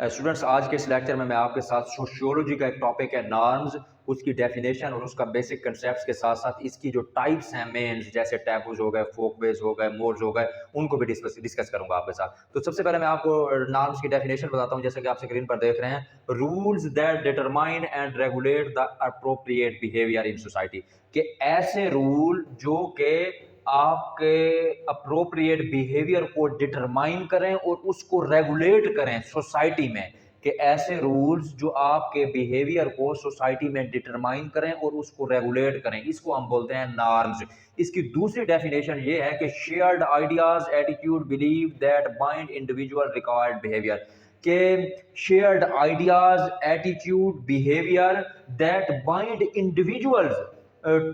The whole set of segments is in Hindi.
स्टूडेंट्स, आज के इस लेक्चर में मैं आपके साथ सोशियोलॉजी का एक टॉपिक है नॉर्म्स, उसकी डेफिनेशन और उसका बेसिक कंसेप्ट्स के साथ साथ इसकी जो टाइप्स हैं मेन्स, जैसे टैबूज हो गए, फोकवेज हो गए, मोड्स हो गए, उनको भी डिस्कस करूंगा आपके साथ। तो सबसे पहले मैं आपको नॉर्म्स की डेफिनेशन बताता हूं, जैसे कि आप स्क्रीन पर देख रहे हैं। Rules that determine and regulate the appropriate behaviour in society, कि ऐसे रूल जो कि आपके अप्रोप्रिएट बिहेवियर को डिटरमाइन करें और उसको रेगुलेट करें सोसाइटी में, कि ऐसे रूल्स जो आपके बिहेवियर को सोसाइटी में डिटरमाइन करें और उसको रेगुलेट करें, इसको हम बोलते हैं नॉर्म्स। इसकी दूसरी डेफिनेशन ये है कि shared ideas, attitude, believe that bind individual required behaviour, के shared ideas, attitude, behaviour that bind individuals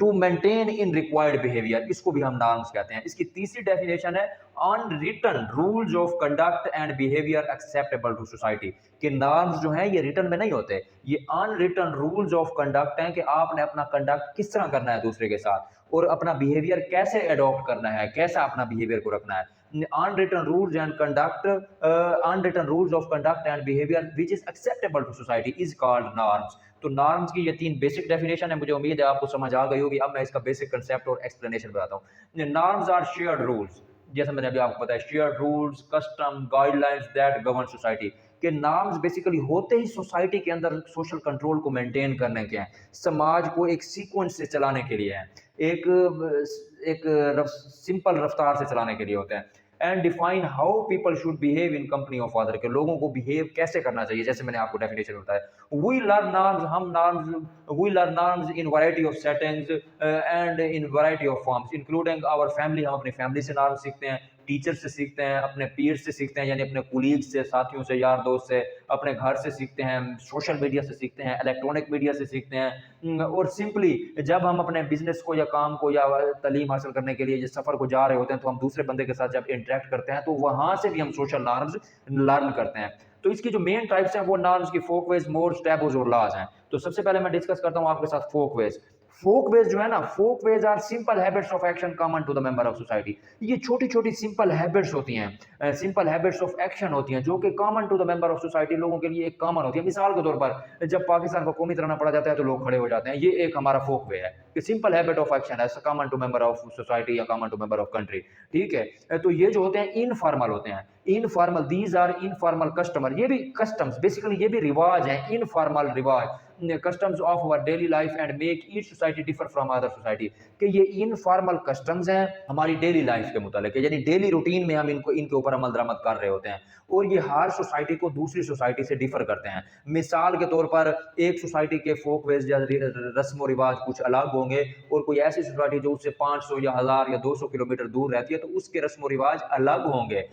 to maintain in required behaviour, इसको भी हम नॉर्म्स कहते हैं। इसकी तीसरी डेफिनेशन है unwritten rules of conduct and behaviour acceptable to society, कि नॉर्म्स जो हैं ये रिटन में नहीं होते, ये अनरिटन रूल्स ऑफ कंडक्ट हैं, कि आपने अपना कंडक्ट किस तरह करना है दूसरे के साथ और अपना बिहेवियर कैसे अडॉप्ट करना है, कैसा अपना बिहेवियर को रखना है। Unwritten rules and conduct, unwritten rules of conduct and behaviour which is acceptable to society is called norms. तो नॉर्म्स की ये तीन बेसिक डेफिनेशन है, मुझे उम्मीद है आपको समझ आ गई होगी। अब मैं इसका बेसिक कंसेप्ट और एक्सप्लेनेशन बताता हूँ। नॉर्म्स आर शेयर्ड रूल्स, जैसे मैंने अभी आपको बताया, shared rules, custom, guidelines that govern society, के नॉर्म्स बेसिकली होते ही सोसाइटी के अंदर सोशल कंट्रोल को मेंटेन करने के हैं, समाज को एक सीक्वेंस से चलाने के लिए हैं, एक एक सिंपल रफ्तार से चलाने के लिए होते हैं। And define how people should behave in company of other, के लोगों को बिहेव कैसे करना चाहिए, जैसे मैंने आपको डेफिनेशन बताया। वी लर्न नॉर्म्स, हम norms, we learn norms in variety of settings and in variety of forms including our family, हम अपनी फैमिली से नॉर्म्स सीखते हैं, टीचर से सीखते हैं, अपने पीयर से सीखते हैं यानी अपने कुलीग से, साथियों से, यार दोस्त से, अपने घर से सीखते हैं, सोशल मीडिया से सीखते हैं, इलेक्ट्रॉनिक मीडिया से सीखते हैं, और सिंपली जब हम अपने बिजनेस को या काम को या तालीम हासिल करने के लिए जिस सफ़र को जा रहे होते हैं, तो हम दूसरे बंदे के साथ जब इंटरेक्ट करते हैं तो वहाँ से भी हम सोशल नॉर्म्स लर्न करते हैं। तो इसकी जो मेन टाइप्स हैं वो नॉर्म्स की फोकवेज, मोड्स, टैबूज और लॉज हैं। तो सबसे पहले मैं डिस्कस करता हूँ आपके साथ फोकवेज। फोकवेज जो है ना, folkways are simple habits of action common to the member of society. ये छोटी छोटी सिंपल हैबिट्स होती हैं, सिंपल हैबिट्स ऑफ एक्शन होती हैं, जो कि common to the member of society, लोगों के लिए एक कॉमन होती है। मिसाल के तौर पर जब पाकिस्तान को कौमी तिरंगा पड़ा जाता है तो लोग खड़े हो जाते हैं, ये एक हमारा फोकवे है कि सिंपल हैबिट ऑफ एक्शन है common to member of society या common to member of country. ठीक है, तो ये जो होते हैं इनफॉर्मल होते हैं, informal, these are informal customer, ये भी कस्टम्स, बेसिकली ये भी रिवाज है, इनफॉर्मल रिवाज, customs of our daily life and make each society differ from other society, कि ये इनफॉर्मल कस्टम्स हैं हमारी डेली लाइफ के मुतालिक, यानी डेली रूटीन में हम इनको इनके ऊपर अमल दरामद कर रहे होते हैं, और ये हर सोसाइटी को दूसरी सोसाइटी से डिफर करते हैं। मिसाल के तौर पर एक सोसाइटी के फोकवेज या रस्म रिवाज कुछ अलग होंगे, और कोई ऐसी सोसाइटी जो उससे 500 या 1000 या 200 किलोमीटर दूर रहती है तो उसके रस्म रिवाज अलग होंगे,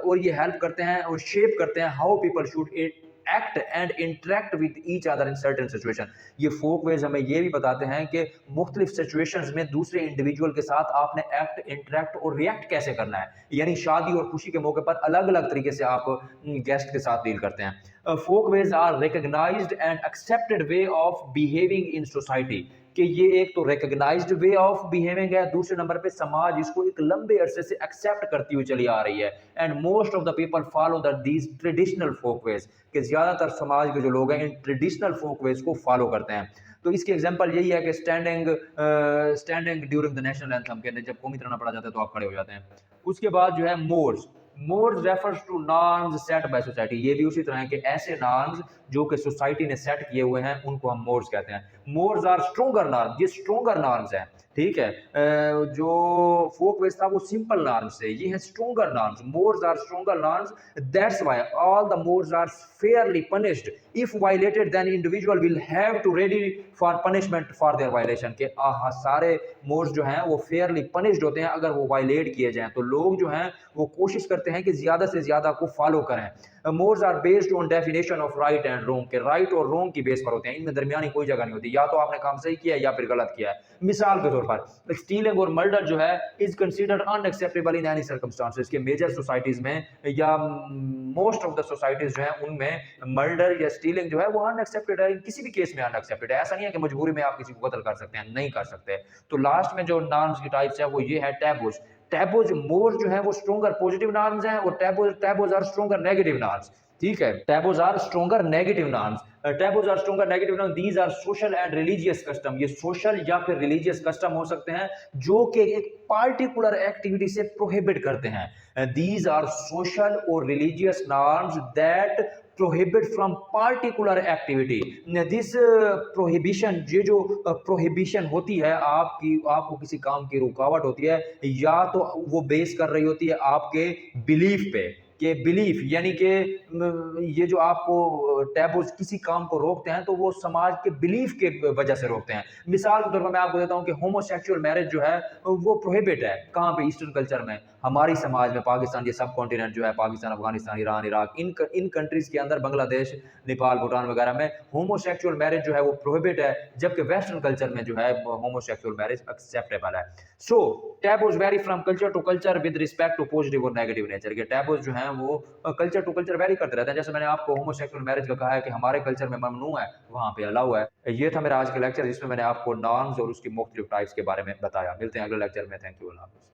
और ये हेल्प करते हैं और शेप करते हैं how people should act and interact with each other in certain situation. ये फोकवेज हमें ये भी बताते हैं कि मुख्तलिफ सिचुएशंस में दूसरे इंडिविजुअल के साथ आपने एक्ट, इंटरेक्ट और रिएक्ट कैसे करना है, यानी शादी और खुशी के मौके पर अलग अलग तरीके से आप गेस्ट के साथ डील करते हैं। Folkways are recognized and accepted way of behaving in society, कि ये एक तो रिकग्नाइज्ड वे ऑफ बिहेविंग है, दूसरे नंबर पे समाज इसको एक लंबे अरसे से एक्सेप्ट करती हुई चली आ रही है। And most of the people follow these traditional Folkways, कि ज्यादातर समाज के जो लोग हैं इन ट्रेडिशनल फोकवेज को फॉलो करते हैं। तो इसकी एग्जांपल यही है कि standing during the national anthem, के जब कौमी तिरंगा पड़ा जाता है तो आप खड़े हो जाते हैं। उसके बाद जो है mores, mores refers to norms set by society, ये भी उसी तरह है कि ऐसे नॉर्म्स जो कि सोसाइटी ने सेट किए हुए हैं उनको हम मोड्स कहते हैं। मोड्स आर स्ट्रोंगर नॉर्म्स, ये स्ट्रोंगर नॉर्म्स हैं। ठीक है, जो फोकवेज था वो सिंपल नॉर्म्स है, ये है stronger norms. Mores are stronger norms, that's why all the mores are fairly punished, if violated then individual will have to ready for punishment for their violation, के सारे मोड्स जो हैं वो फेयरली पनिश्ड होते हैं, अगर वो वायलेट किए जाएं तो लोग जो हैं वो कोशिश करते हैं कि ज्यादा से ज्यादा को फॉलो करें। Mores are based on definition of right and wrong, के राइट और रॉन्ग की बेस पर होते हैं, इनमें दरमियानी कोई जगह नहीं होती, या तो आपने काम सही किया है या फिर गलत किया है। मिसाल के तौर पर स्टीलिंग और मर्डर जो है is considered unacceptable in any circumstances, के मेजर सोसाइटीज में या मोस्ट ऑफ द सोसाइटीज जो है उनमें मर्डर या स्टीलिंग जो है वो अनएक्सेप्टेड है, किसी भी केस में अनएक्सेप्टेड है। ऐसा नहीं है कि मजबूरी में आप किसी को कत्ल कर सकते हैं, नहीं कर सकते। तो लास्ट में जो नॉर्म्स की टाइप्स है वो ये है टैबूज। टैबूज मोर जो है वो स्ट्रोंगर पॉजिटिव नॉर्म्स हैं, और taboos are stronger negative norms. ठीक है। Taboos are stronger negative norms, taboos are stronger negative norms, these are social and religious custom, ये सोशल या फिर रिलीजियस कस्टम हो सकते हैं जो कि एक पार्टिकुलर एक्टिविटी से प्रोहिबिट करते हैं। दीज आर सोशल और religious norms that prohibit from particular activity. This prohibition, ये जो प्रोहिबिशन होती है आपकी, आपको किसी काम की रुकावट होती है, या तो वो बेस कर रही होती है आपके बिलीफ पे, कि बिलीफ यानी कि ये जो आपको टैबूज किसी काम को रोकते हैं तो वो समाज के बिलीफ के वजह से रोकते हैं। मिसाल के तौर पर मैं आपको देता हूँ कि होमोसेक्सुअल मैरिज जो है वो प्रोहिबिट है। कहाँ पे? ईस्टर्न कल्चर में, हमारी समाज में, पाकिस्तान, ये सब कॉन्टिनेंट जो है, पाकिस्तान, अफगानिस्तान, ईरान, इराक, इन कंट्रीज के अंदर, बांग्लादेश, नेपाल, भूटान वगैरह में होमोसेक्सुअल मैरिज जो है वो प्रोहिबिट है, जबकि वेस्टर्न कल्चर में जो है होमोसेक्सुअल मैरिज एक्सेप्टेबल है। So taboos very from culture to culture with respect to positive और नेगेटिव नेचर। के टैबूज जो हैं वो कल्चर टू कल्चर वेरी करते रहते हैं। जैसे मैंने आपको होमोसेक्सुअल मैरिज का कहा है कि हमारे कल्चर में ममनू है, वहाँ पे अलाउ है। ये था मेरा आज का लेक्चर जिसमें मैंने आपको नॉर्म्स और उसकी मुख्तलिफ टाइप्स के बारे में बताया। मिलते हैं अगले लेक्चर में। Thank you. अल्लाह हाफ़िज़।